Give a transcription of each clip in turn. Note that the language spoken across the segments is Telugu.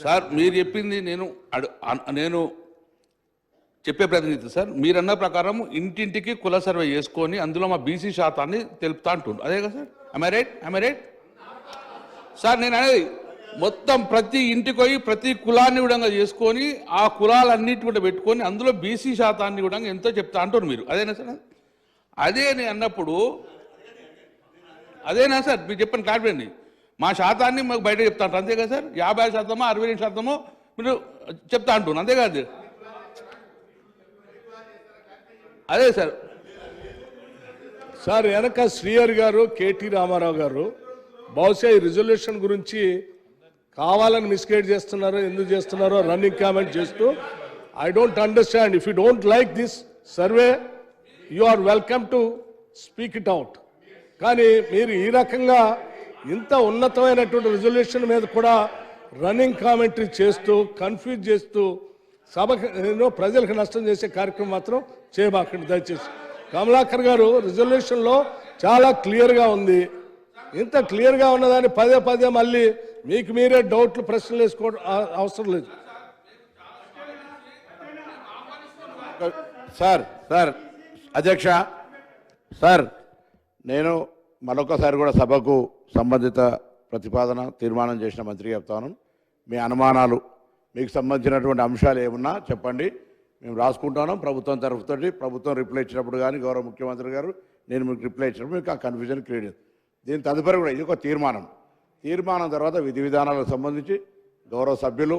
సార్ మీరు చెప్పింది నేను చెప్పే ప్రతినిధి సార్. మీరన్న ప్రకారం ఇంటింటికి కుల సర్వే చేసుకొని అందులో మా బీసీ శాతాన్ని తెలుపుతా అంటుండ్రు, అదే కదా సార్? I right sir? నేను అనేది మొత్తం ప్రతి ఇంటికి పోయి ప్రతి కులాన్ని కూడా చేసుకొని ఆ కులాలన్నిటి కూడా పెట్టుకొని అందులో బీసీ శాతాన్ని కూడా ఎంతో చెప్తా అంటారు మీరు, అదేనా సార్? అదే నేను అన్నప్పుడు అదేనా సార్ మీరు చెప్పండి క్లారిటీ. మా శాతాన్ని మాకు బయట చెప్తా అంటారు, అంతే కదా సార్? 50% 62% మీరు చెప్తా అంటున్నారు, అంతే కాదు? అదే సార్. సార్ వెనక శ్రీహరి గారు, కేటీ రామారావు గారు బహుశా ఈ రిజల్యూషన్ గురించి కావాలని మిస్గైడ్ చేస్తున్నారో ఎందుకు చేస్తున్నారో రన్నింగ్ కామెంట్ చేస్తూ I don't understand. If you don't like this survey you are welcome to speak it out. కానీ మీరు ఈ రకంగా ఇంత ఉన్నతమైనటువంటి రిజల్యూషన్ మీద కూడా రన్నింగ్ కామెంటరీ చేస్తూ కన్ఫ్యూజ్ చేస్తూ సభకు ప్రజలకు నష్టం చేసే కార్యక్రమం మాత్రం చేయబాకండి దయచేసి. కమలాకర్ గారు రిజల్యూషన్లో చాలా క్లియర్గా ఉంది. ఇంత క్లియర్గా ఉన్నదాన్ని పదే పదే మళ్ళీ మీకు మీరే డౌట్లు ప్రశ్నలు వేసుకోవడం అవసరం లేదు. సార్ అధ్యక్ష సార్, నేను మరొకసారి కూడా సభకు సంబంధిత ప్రతిపాదన తీర్మానం చేసిన మంత్రికి చెప్తాను. మీ అనుమానాలు మీకు సంబంధించినటువంటి అంశాలు ఏమన్నా చెప్పండి, మేము రాసుకుంటాను. ప్రభుత్వం తరఫుతో ప్రభుత్వం రిప్లై ఇచ్చినప్పుడు కానీ గౌరవ ముఖ్యమంత్రి గారు నేను మీకు రిప్లై ఇచ్చినప్పుడు మీకు ఆ కన్ఫ్యూజన్ క్రియేట్ చేస్తుంది. దీని తదుపరి కూడా ఇది ఒక తీర్మానం తర్వాత విధి విధానాలకు సంబంధించి గౌరవ సభ్యులు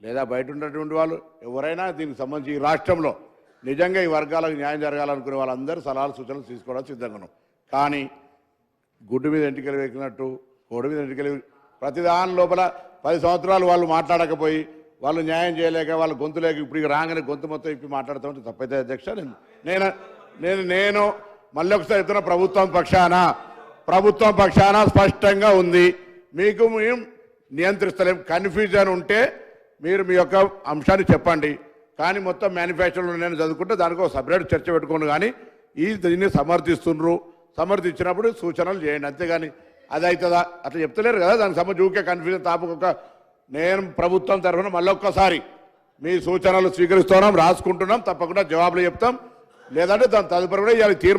లేదా బయట ఉన్నటువంటి వాళ్ళు ఎవరైనా దీనికి సంబంధించి ఈ రాష్ట్రంలో నిజంగా ఈ వర్గాలకు న్యాయం జరగాలనుకునే వాళ్ళందరూ సలహాలు సూచనలు తీసుకోవడానికి సిద్ధంగా ఉన్నాం. కానీ గుడ్డు మీద ఎంటికలు వేకినట్టు కోడి మీద ఎంటికలు ప్రతి దాని లోపల 10 సంవత్సరాలు వాళ్ళు మాట్లాడకపోయి వాళ్ళు న్యాయం చేయలేక వాళ్ళు గొంతు లేక ఇప్పుడు రాగానే గొంతు మొత్తం ఇప్పి మాట్లాడుతూ ఉంటే తప్పైతే అధ్యక్ష. నేను మళ్ళీ ఒకసారి చెప్తున్నా, ప్రభుత్వం పక్షాన స్పష్టంగా ఉంది. మీకు మేము నియంత్రిస్తలేం. కన్ఫ్యూజన్ ఉంటే మీరు మీ యొక్క అంశాన్ని చెప్పండి. కానీ మొత్తం మేనిఫెస్టోలో నేను చదువుకుంటే దానికి ఒక సపరేట్ చర్చ పెట్టుకోండి. కానీ దీన్ని సమర్థించినప్పుడు సూచనలు చేయండి, అంతేగాని అది అవుతుందా అట్లా చెప్తలేరు కదా. దానికి సంబంధించి ఊకే కన్ఫ్యూజన్ తాపకొక నేను ప్రభుత్వం తరఫున మళ్ళొక్కసారి మీ సూచనలు స్వీకరిస్తున్నాం, రాసుకుంటున్నాం, తప్పకుండా జవాబులు చెప్తాం. లేదంటే దాని తదుపరి కూడా ఇవాళ తీర్మానం